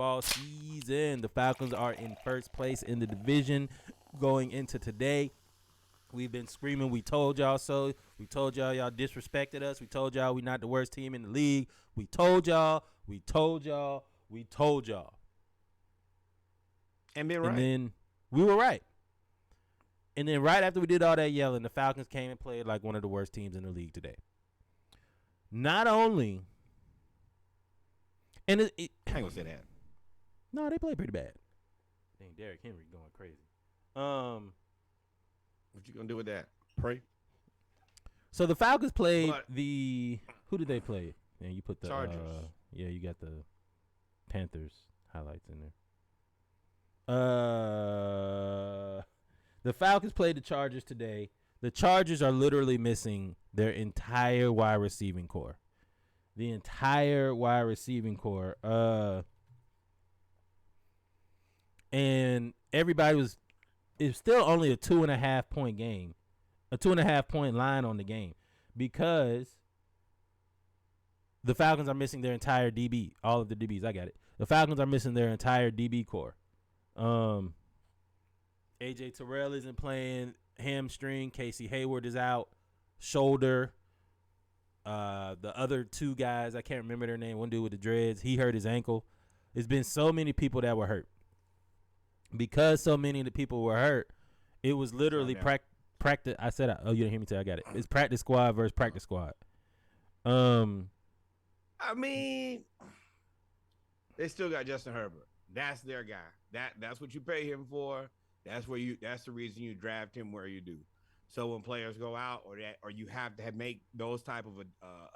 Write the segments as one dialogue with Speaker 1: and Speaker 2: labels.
Speaker 1: All season. The Falcons are in first place in the division going into today. We've been screaming, we told y'all so. We told y'all disrespected us. We told y'all we not the worst team in the league. We told y'all.
Speaker 2: And been right.
Speaker 1: And then we were right. And then right after we did all that yelling, the Falcons came and played like one of the worst teams in the league today. Not only. And
Speaker 2: I ain't gonna say that.
Speaker 1: No, they played pretty bad. Dang, Derrick Henry going crazy. What
Speaker 2: you gonna do with that? Pray.
Speaker 1: So the Falcons played who did they play? And you put the
Speaker 2: Chargers.
Speaker 1: You got the Panthers highlights in there. The Falcons played the Chargers today. The Chargers are literally missing their entire wide receiving core. The entire wide receiving core. And everybody was still only a 2.5 point game, a 2.5 point line on the game, because the Falcons are missing their entire DB, all of the DBs. I got it. The Falcons are missing their entire DB core. AJ Terrell isn't playing, hamstring. Casey Hayward is out, shoulder. The other two guys, I can't remember their name. One dude with the dreads, he hurt his ankle. There's been so many people that were hurt. Because so many of the people were hurt, it was literally practice. I said, you didn't hear me tell I got it. It's practice squad versus practice squad.
Speaker 2: I mean, they still got Justin Herbert. That's their guy. That's what you pay him for. That's the reason you draft him where you do. So when players go out or you have to make those type of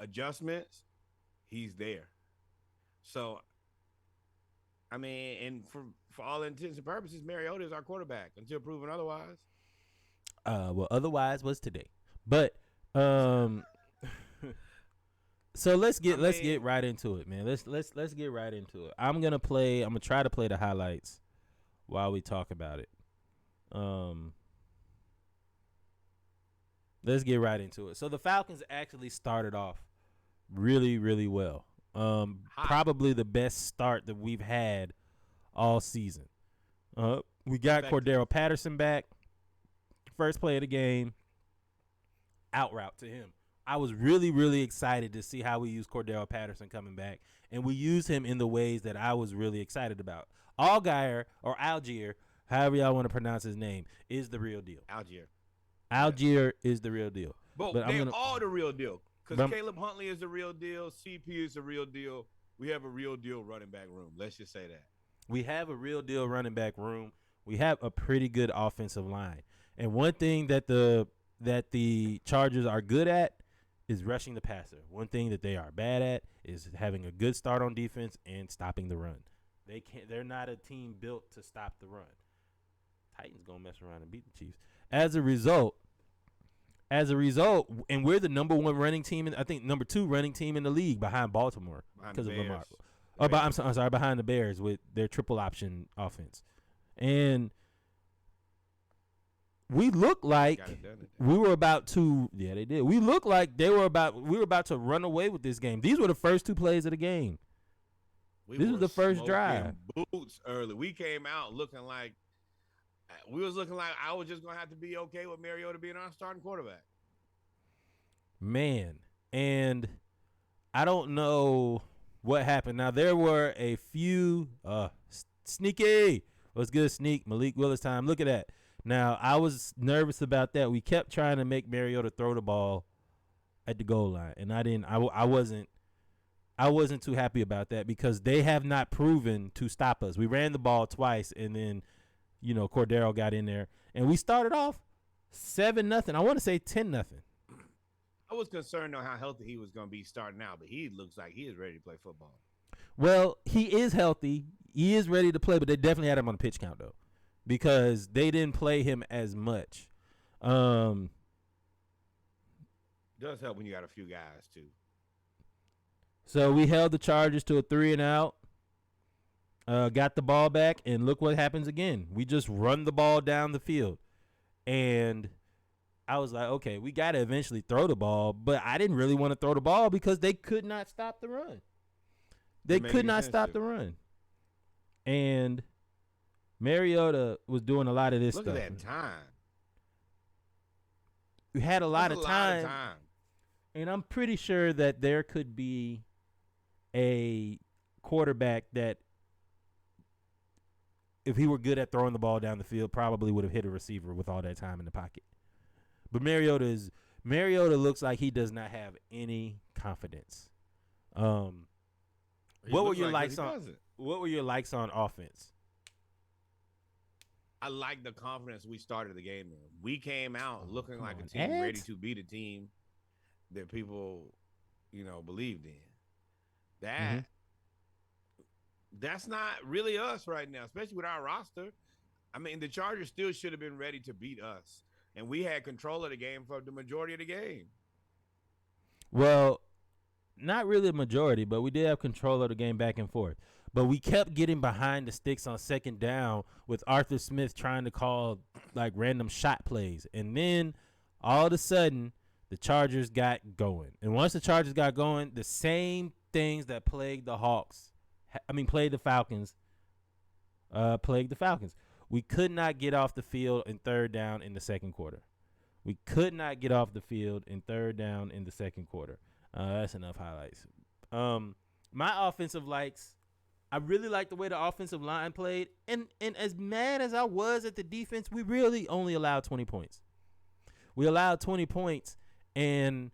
Speaker 2: adjustments, he's there. So, I mean, and for all intents and purposes, Mariota is our quarterback until proven otherwise.
Speaker 1: Well, otherwise was today, but so let's get right into it, man. Let's get right into it. I'm gonna try to play the highlights while we talk about it. Let's get right into it. So the Falcons actually started off really, really well. Probably the best start that we've had all season. We got Cordero Patterson back. First play of the game. Out route to him. I was really, really excited to see how we use Cordero Patterson coming back. And we use him in the ways that I was really excited about. Algier, or Algier, however y'all want to pronounce his name, is the real deal. Algier is the real deal.
Speaker 2: But they're all the real deal. Because Caleb Huntley is the real deal. CP is the real deal. We have a real deal running back room. Let's just say that.
Speaker 1: We have a real deal running back room. We have a pretty good offensive line. And one thing that the Chargers are good at is rushing the passer. One thing that they are bad at is having a good start on defense and stopping the run. They're not a team built to stop the run. Titans gonna mess around and beat the Chiefs. As a result, and we're the number one running team, I think number 2 running team in the league behind Baltimore because of Lamar. I'm sorry, behind the Bears with their triple option offense. And we looked like we were about to. Yeah, they did. We looked like we were about to run away with this game. These were the first 2 plays of the game. This was the first drive.
Speaker 2: Boots early. We came out looking like I was just gonna have to be okay with Mariota being our starting quarterback.
Speaker 1: Man, and I don't know what happened. Now there were a few sneaky. What's good, sneak? Malik Willis time. Look at that. Now I was nervous about that. We kept trying to make Mariota throw the ball at the goal line, and I wasn't too happy about that because they have not proven to stop us. We ran the ball twice, and then Cordero got in there, and we started off 7-0. I want to say 10-0.
Speaker 2: I was concerned on how healthy he was going to be starting out, but he looks like he is ready to play football.
Speaker 1: Well, he is healthy. He is ready to play, but they definitely had him on the pitch count, though, because they didn't play him as much.
Speaker 2: It does help when you got a few guys, too.
Speaker 1: So we held the Chargers to a 3-and-out. Got the ball back, and look what happens again. We just run the ball down the field. And I was like, okay, we got to eventually throw the ball, but I didn't really want to throw the ball because they could not stop the run. They could not stop the run. And Mariota was doing a lot of this
Speaker 2: Look
Speaker 1: stuff.
Speaker 2: Look at that time.
Speaker 1: We had a lot
Speaker 2: That's
Speaker 1: of
Speaker 2: a
Speaker 1: time.
Speaker 2: lot of time.
Speaker 1: And I'm pretty sure that there could be a quarterback that, if he were good at throwing the ball down the field, probably would have hit a receiver with all that time in the pocket. But Mariota looks like he does not have any confidence. What were your likes on offense?
Speaker 2: I like the confidence we started the game in. We came out looking like a team ready to beat a team that people, believed in. That's not really us right now, especially with our roster. I mean, the Chargers still should have been ready to beat us, and we had control of the game for the majority of the game.
Speaker 1: Well, not really a majority, but we did have control of the game back and forth. But we kept getting behind the sticks on second down with Arthur Smith trying to call like random shot plays. And then all of a sudden, the Chargers got going. And once the Chargers got going, the same things that plagued the Falcons, plagued the Falcons. We could not get off the field in third down in the second quarter. That's enough highlights. My offensive likes, I really like the way the offensive line played. And as mad as I was at the defense, we really only allowed 20 points. We allowed 20 points, and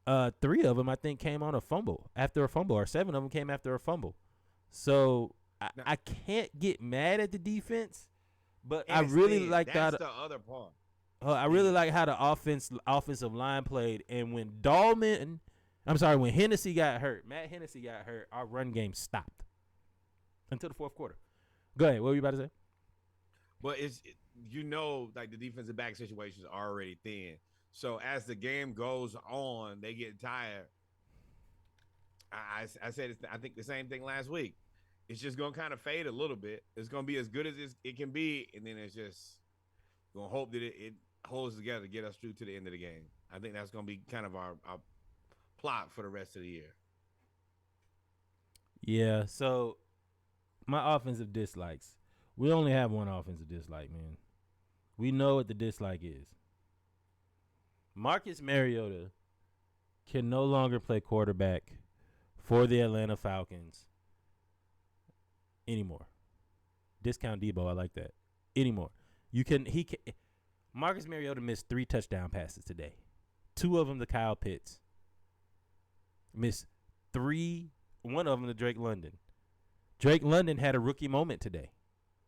Speaker 1: 3 of them, I think, came on after a fumble, or 7 of them came after a fumble. So I can't get mad at the defense, but I really like
Speaker 2: that's the other part.
Speaker 1: I really like how the offensive line played. And when when Hennessy got hurt, Matt Hennessy got hurt, our run game stopped until the fourth quarter. Go ahead. What were you about to say?
Speaker 2: Well, like the defensive back situation is already thin. So as the game goes on, they get tired. I said I think the same thing last week. It's just going to kind of fade a little bit. It's going to be as good as it can be, and then it's just going to hope that it holds together to get us through to the end of the game. I think that's going to be kind of our plot for the rest of the year.
Speaker 1: Yeah, so my offensive dislikes. We only have one offensive dislike, man. We know what the dislike is. Marcus Mariota can no longer play quarterback for the Atlanta Falcons anymore. Discount Debo, I like that. Anymore. Marcus Mariota missed 3 touchdown passes today. 2 of them to Kyle Pitts. Missed 3, one of them to Drake London. Drake London had a rookie moment today.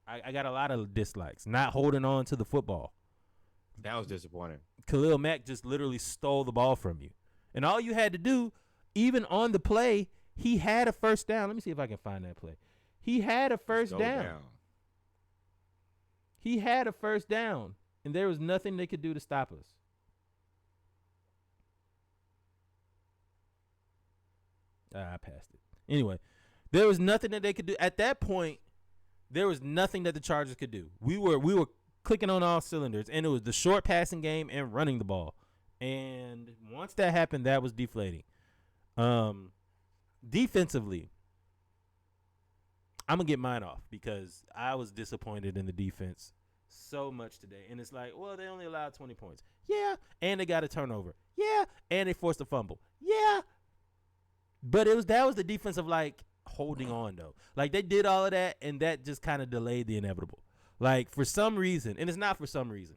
Speaker 1: I got a lot of dislikes. Not holding on to the football.
Speaker 2: That was disappointing.
Speaker 1: Khalil Mack just literally stole the ball from you. And all you had to do, even on the play, he had a first down. Let me see if I can find that play. He had a first down. He had a first down, and there was nothing they could do to stop us. I passed it. Anyway, there was nothing that they could do. At that point, there was nothing that the Chargers could do. We were clicking on all cylinders, and it was the short passing game and running the ball. And once that happened, that was deflating. Defensively, I'm going to get mine off because I was disappointed in the defense so much today. And it's like, well, they only allowed 20 points. Yeah, and they got a turnover. Yeah, and they forced a fumble. Yeah. But that was the defense of, like, holding on, though. Like, they did all of that, and that just kind of delayed the inevitable. Like, for some reason, and it's not for some reason,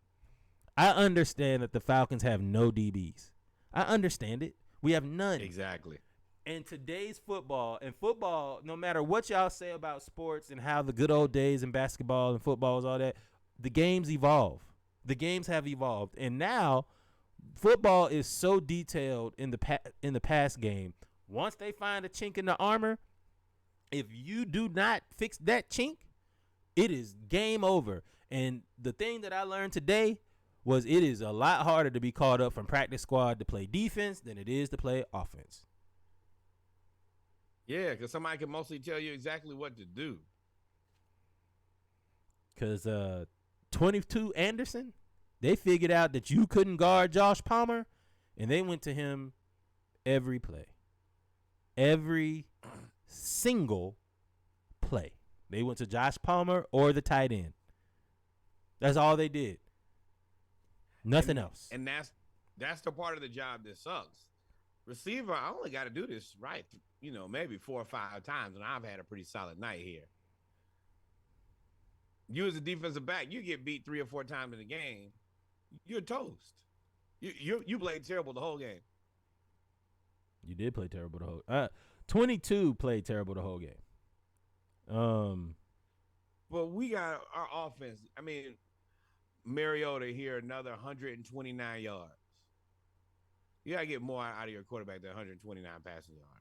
Speaker 1: I understand that the Falcons have no DBs. I understand it. We have none.
Speaker 2: Exactly.
Speaker 1: And today's football, no matter what y'all say about sports and how the good old days in basketball and football is all that, the games evolve. The games have evolved. And now football is so detailed in the pass game. Once they find a chink in the armor, if you do not fix that chink, it is game over. And the thing that I learned today was it is a lot harder to be called up from practice squad to play defense than it is to play offense.
Speaker 2: Yeah, because somebody can mostly tell you exactly what to do.
Speaker 1: Because 22 Anderson, they figured out that you couldn't guard Josh Palmer, and they went to him every play. Every single play. They went to Josh Palmer or the tight end. That's all they did. Nothing else.
Speaker 2: And that's the part of the job that sucks. Receiver, I only got to do this right, maybe 4 or 5 times, and I've had a pretty solid night here. You as a defensive back, you get beat 3 or 4 times in the game, you're toast. You played terrible the whole game.
Speaker 1: You did play terrible the whole 22 played terrible the whole game.
Speaker 2: But we got our offense. I mean, Mariota here, another 129 yards. You got to get more out of your quarterback than 129 passing yards.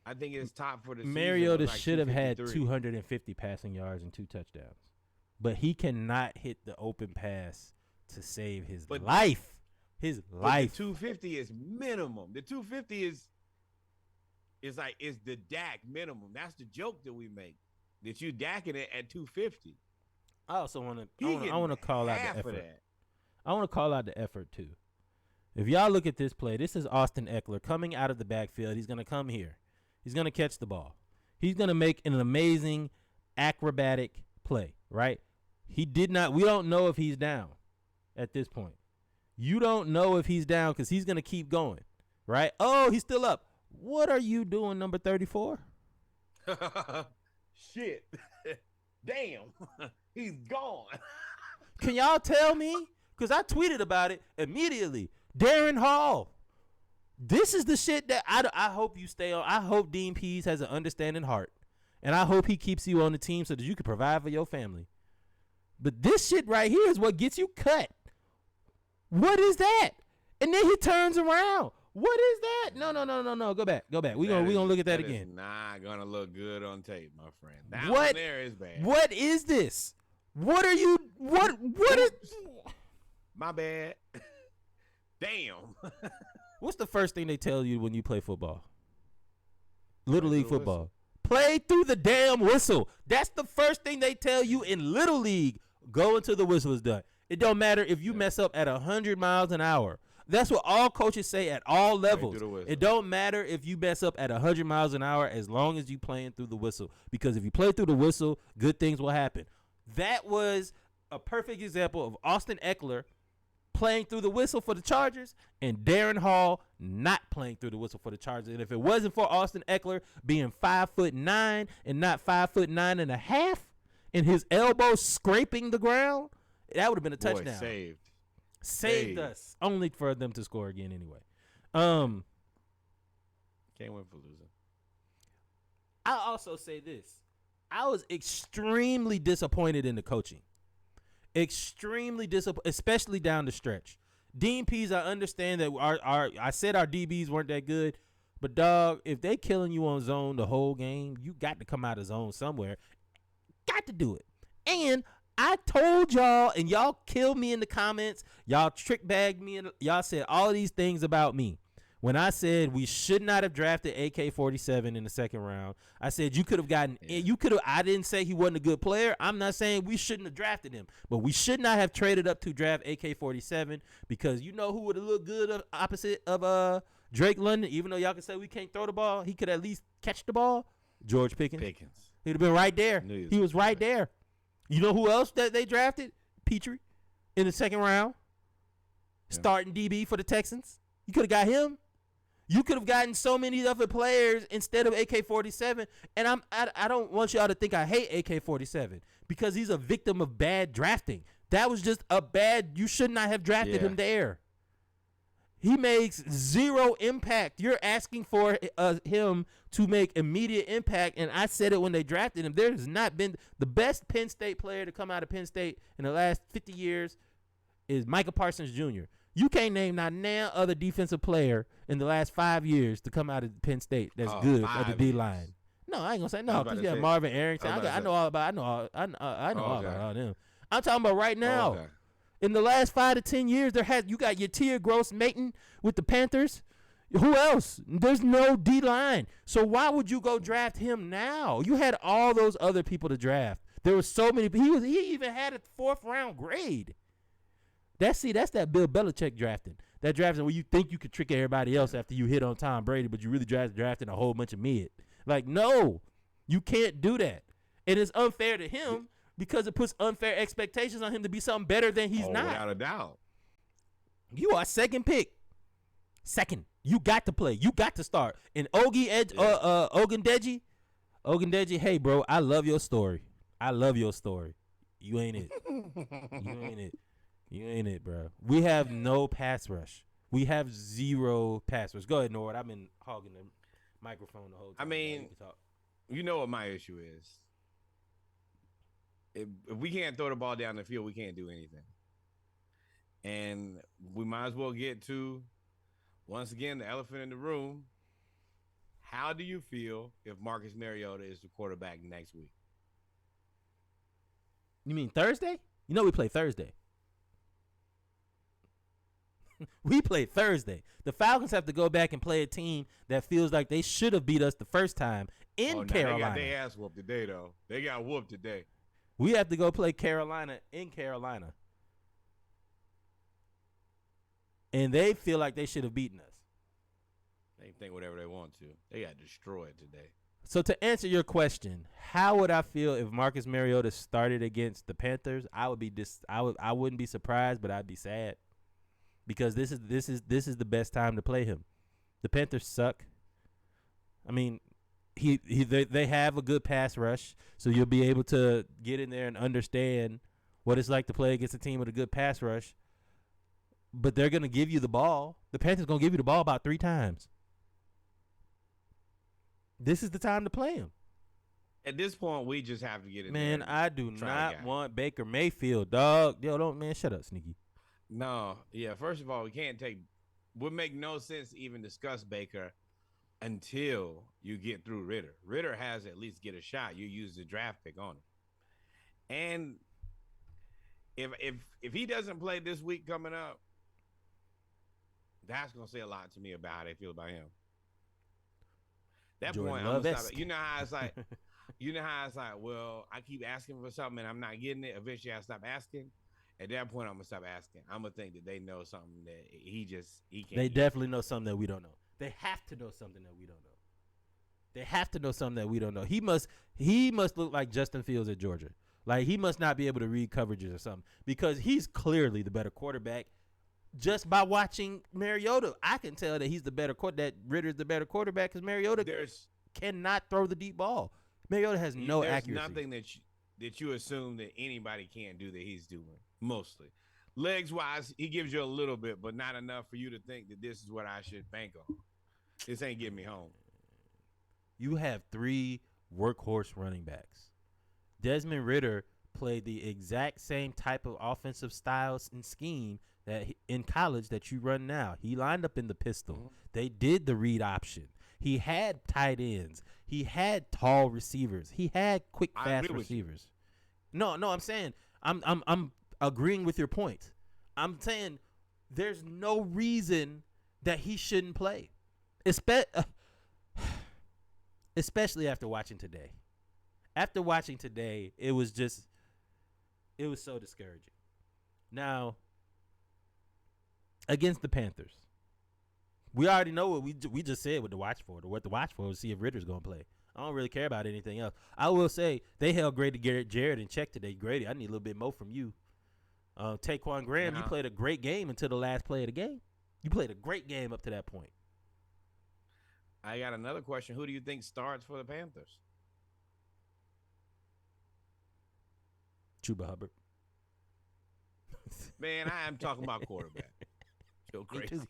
Speaker 2: I think it's top for the season.
Speaker 1: Mariota should have had 250 passing yards and 2 touchdowns. But he cannot hit the open pass to save his life. His life.
Speaker 2: The 250 is minimum. The 250 is the Dak minimum. That's the joke that we make. That you Daking it at 250.
Speaker 1: I also want to call out the effort. I want to call out the effort too. If y'all look at this play, this is Austin Eckler coming out of the backfield. He's going to come here. He's going to catch the ball. He's going to make an amazing acrobatic play, right? We don't know if he's down at this point. You don't know if he's down because he's going to keep going, right? Oh, he's still up. What are you doing, number 34?
Speaker 2: Shit. Damn. He's gone.
Speaker 1: Can y'all tell me? Because I tweeted about it immediately. Darren Hall. This is the shit that I hope you stay on. I hope Dean Pease has an understanding heart. And I hope he keeps you on the team so that you can provide for your family. But this shit right here is what gets you cut. What is that? And then he turns around. What is that? No. Go back. We gonna look at that again.
Speaker 2: Is not gonna look good on tape, my friend. That one there is bad.
Speaker 1: What is this? What are you? What is?
Speaker 2: My bad. Damn.
Speaker 1: What's the first thing they tell you when you play football? Little League football. Play through the damn whistle. That's the first thing they tell you in Little League. Go until the whistle is done. It don't matter if you mess up at 100 miles an hour. That's what all coaches say at all levels. It don't matter if you mess up at 100 miles an hour as long as you playing through the whistle. Because if you play through the whistle, good things will happen. That was a perfect example of Austin Eckler playing through the whistle for the Chargers and Darren Hall not playing through the whistle for the Chargers. And if it wasn't for Austin Eckler being 5'9" and not 5'9.5" and his elbow scraping the ground, that would have been a touchdown. Saved us. Only for them to score again anyway.
Speaker 2: Can't win for losing.
Speaker 1: I'll also say this. I was extremely disappointed in the coaching. Extremely disappointed, especially down the stretch. Dean Pease, I understand that I said our DBs weren't that good, but dog, if they killing you on zone the whole game, you got to come out of zone somewhere. Got to do it. And I told y'all, and y'all killed me in the comments. Y'all trick bagged me, and y'all said all these things about me. When I said we should not have drafted AK-47 in the second round, I said you could have gotten. You could have. I didn't say he wasn't a good player. I'm not saying we shouldn't have drafted him, but we should not have traded up to draft AK-47 because you know who would have looked good opposite of Drake London. Even though y'all can say we can't throw the ball, he could at least catch the ball. George Pickens. He'd have been right there. He was right there. You know who else that they drafted? Petrie in the second round. Yeah. Starting DB for the Texans. You could have got him. You could have gotten so many other players instead of AK-47. And I don't want y'all to think I hate AK-47 because he's a victim of bad drafting. That was just a bad. You should not have drafted him there. He makes zero impact. You're asking for him to make immediate impact, and I said it when they drafted him. There has not been the best Penn State player to come out of Penn State in the last 50 years is Micah Parsons Jr. You can't name not now other defensive player in the last 5 years to come out of Penn State that's good at the D line. No, I ain't gonna say no because you got Marvin Arrington. I know all about all them. I'm talking about right now. Okay. In the last 5 to 10 years, you got Yatir Gross-Maton with the Panthers. Who else? There's no D-line. So why would you go draft him now? You had all those other people to draft. There were so many. He even had a 4th round grade. That's that Bill Belichick drafting. That drafting where you think you could trick everybody else after you hit on Tom Brady, but you really drafting a whole bunch of mid. Like, no, you can't do that. And it's unfair to him because it puts unfair expectations on him to be something better than he's not.
Speaker 2: Without a doubt.
Speaker 1: You are second pick. Second. You got to play. You got to start. And Ogundeji, hey, bro, I love your story. You ain't it. You ain't it, bro. We have no pass rush. We have zero pass rush. Go ahead, Nord. I've been hogging the microphone the whole time.
Speaker 2: I mean, you know what my issue is. If we can't throw the ball down the field, we can't do anything. And we might as well get to, once again, the elephant in the room. How do you feel if Marcus Mariota is the quarterback next week?
Speaker 1: You mean Thursday? You know we play Thursday. We play Thursday. The Falcons have to go back and play a team that feels like they should have beat us the first time in Carolina. They got
Speaker 2: their ass whooped today, though. They got whooped today.
Speaker 1: We have to go play Carolina in Carolina. And they feel like they should have beaten us.
Speaker 2: They can think whatever they want to. They got destroyed today.
Speaker 1: So to answer your question, how would I feel if Marcus Mariota started against the Panthers? I wouldn't be surprised, but I'd be sad. Because this is the best time to play him. The Panthers suck. I mean, they have a good pass rush, so you'll be able to get in there and understand what it's like to play against a team with a good pass rush. But they're going to give you the ball. The Panthers going to give you the ball about 3 times. This is the time to play him.
Speaker 2: At this point, we just have to get it.
Speaker 1: Man, I do not want Baker Mayfield, dog. Yo, shut up, Sneaky.
Speaker 2: No, yeah. First of all, would make no sense to even discuss Baker until you get through Ritter. Ritter has at least get a shot. You use the draft pick on him, and if he doesn't play this week coming up, that's gonna say a lot to me about how they feel about him. That
Speaker 1: Jordan
Speaker 2: point, I'm gonna stop. You know how it's like. Well, I keep asking for something and I'm not getting it. Eventually, I stop asking. At that point, I'm gonna stop asking. I'm gonna think that they know something that he can't.
Speaker 1: They definitely know something that we don't know. They have to know something that we don't know. They have to know something that we don't know. He must look like Justin Fields at Georgia. Like he must not be able to read coverages or something because he's clearly the better quarterback. Just by watching Mariota, I can tell that he's the better that Ritter's the better quarterback because Mariota cannot throw the deep ball. Mariota has no accuracy.
Speaker 2: There's nothing that you assume that anybody can't do that he's doing. Mostly, legs wise, he gives you a little bit, but not enough for you to think that this is what I should bank on. This ain't getting me home.
Speaker 1: You have 3 workhorse running backs. Desmond Ridder played the exact same type of offensive styles and scheme that in college that you run now. He lined up in the pistol. Mm-hmm. They did the read option. He had tight ends. He had tall receivers. He had quick, fast receivers. No, I'm saying I'm agreeing with your point. I'm saying there's no reason that he shouldn't play, especially after watching today. After watching today, it was so discouraging. Now, against the Panthers, we already know what we just said what to watch for. What to watch for is see if Ritter's going to play. I don't really care about anything else. I will say they held Grady Jarrett in check today. Grady, I need a little bit more from you. Taquan Graham, you played a great game until the last play of the game. You played a great game up to that point.
Speaker 2: I got another question. Who do you think starts for the Panthers?
Speaker 1: Chuba Hubbard.
Speaker 2: Man, I am talking about quarterback. So crazy.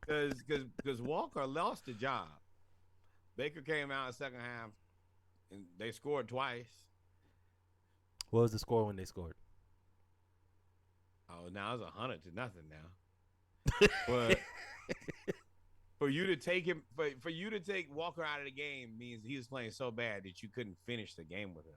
Speaker 2: Because Walker lost the job. Baker came out in the second half, and they scored twice.
Speaker 1: What was the score when they scored?
Speaker 2: Oh, now it's 100-0 now. But for you to take Walker out of the game means he was playing so bad that you couldn't finish the game with him.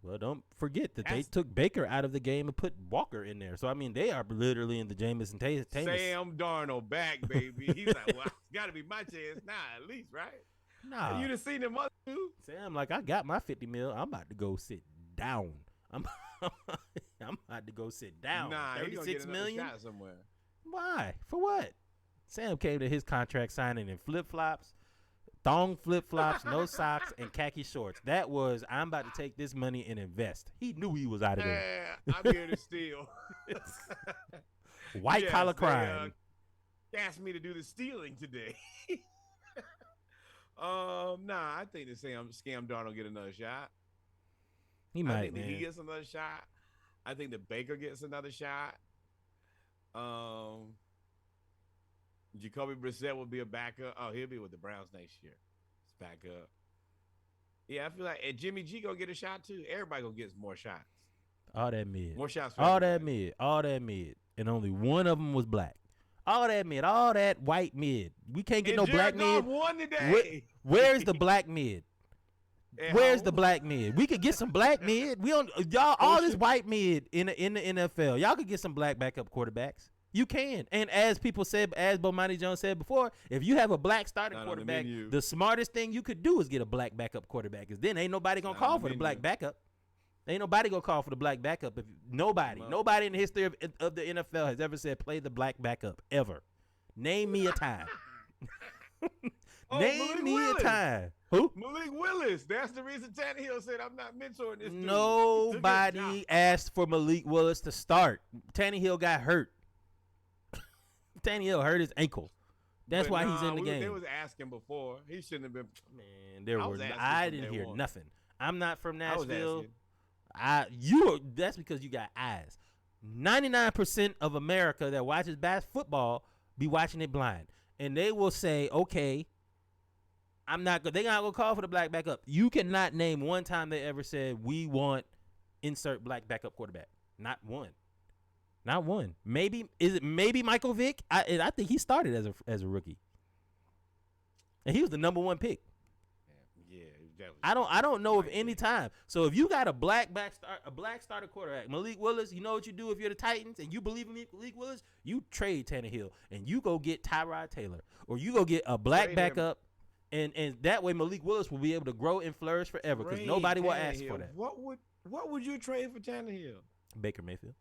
Speaker 1: Well, don't forget that they took Baker out of the game and put Walker in there. So, I mean, they are literally in the Jameis and Tavis.
Speaker 2: Sam Darnold back, baby. He's like, well, it's got to be my chance now, at least, right?
Speaker 1: Nah.
Speaker 2: You done seen them other two?
Speaker 1: Sam, like, I got my $50 million. I'm about to go sit down. I'm about to go sit down.
Speaker 2: Nah,
Speaker 1: $36 million?
Speaker 2: Shot somewhere.
Speaker 1: Why? For what? Sam came to his contract signing in flip-flops, thong flip-flops, no socks, and khaki shorts. That was, I'm about to take this money and invest. He knew he was out of there.
Speaker 2: I'm here to steal.
Speaker 1: White-collar crime.
Speaker 2: Asked me to do the stealing today. I think the Scam Darnold get another shot.
Speaker 1: He might,
Speaker 2: I think
Speaker 1: man.
Speaker 2: he gets another shot. I think the Baker gets another shot. Jacoby Brissett will be a backup. Oh, he'll be with the Browns next year. It's backup. Yeah, I feel like Jimmy G gonna get a shot too. Everybody gonna get more shots.
Speaker 1: All that mid.
Speaker 2: More shots.
Speaker 1: All that mid. And only one of them was black. All that mid. All that white mid. We can't get no black mid.
Speaker 2: Won today.
Speaker 1: Where's the black mid? Where's the black mid? We could get some black mid. We don't y'all all this white mid in the NFL. Y'all could get some black backup quarterbacks. You can. And as people said, as Bomani Jones said before, if you have a black starting quarterback, the smartest thing you could do is get a black backup quarterback. Because then ain't nobody gonna call for the black backup. Ain't nobody gonna call for the black backup. If nobody in the history of the NFL has ever said play the black backup ever. Name me a time. Name me a time. Who?
Speaker 2: Malik Willis. That's the reason Tannehill said I'm not mentoring this dude.
Speaker 1: Nobody asked for Malik Willis to start. Tannehill got hurt. Tannehill hurt his ankle. That's why he's in the game.
Speaker 2: They was asking before. He shouldn't have been.
Speaker 1: Man, I didn't hear nothing. I'm not from Nashville.
Speaker 2: I was
Speaker 1: That's because you got eyes. 99% of America that watches football be watching it blind, and they will say, "Okay, they're not gonna call for the black backup." You cannot name one time they ever said we want insert black backup quarterback. Not one. Not one. Maybe Michael Vick? I think he started as a rookie, and he was the number 1 pick.
Speaker 2: Yeah,
Speaker 1: I don't know of any time. So if you got a black starter quarterback, Malik Willis, you know what you do if you're the Titans and you believe in Malik Willis, you trade Tannehill and you go get Tyrod Taylor, or you go get a black backup, and that way Malik Willis will be able to grow and flourish forever because nobody will ask for that.
Speaker 2: What would you trade for Tannehill?
Speaker 1: Baker Mayfield.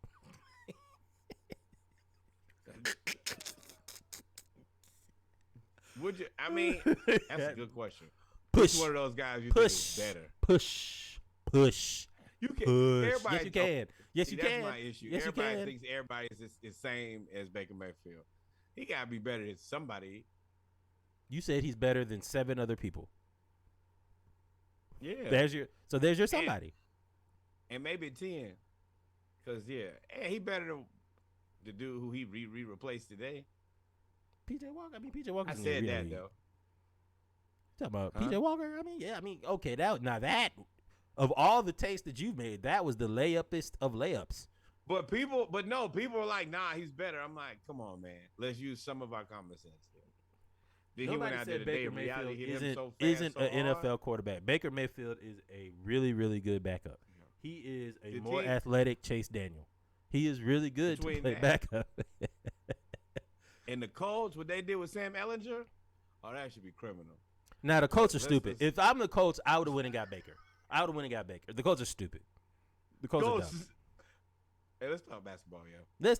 Speaker 2: Would you? I mean, that's a good question. Push one of those guys you think is better.
Speaker 1: Push.
Speaker 2: You can.
Speaker 1: Push. Yes, you can. Yes, you can.
Speaker 2: That's my issue.
Speaker 1: Yes,
Speaker 2: everybody thinks everybody is the same as Baker Mayfield. He gotta be better than somebody.
Speaker 1: You said he's better than 7 other people.
Speaker 2: Yeah.
Speaker 1: There's your somebody.
Speaker 2: And maybe 10. Cause and he better than the dude who he replaced today.
Speaker 1: PJ Walker. I mean, PJ Walker.
Speaker 2: I said that though.
Speaker 1: Talking about PJ Walker. Okay. That of all the takes that you've made, that was the layupest of layups.
Speaker 2: But people are like, nah, he's better. I'm like, come on, man. Let's use some of our common sense. Then he went out there today. Reality hit him so fast,
Speaker 1: isn't an NFL quarterback. Baker Mayfield is a really, really good backup. He is a more athletic Chase Daniel. He is really good to play backup.
Speaker 2: And the Colts, what they did with Sam Ehlinger, that should be criminal.
Speaker 1: Now, the Colts are stupid. If I'm the Colts, I would have went and got Baker. The Colts are stupid. The Colts are dumb.
Speaker 2: Hey, let's talk basketball, yo.
Speaker 1: Let's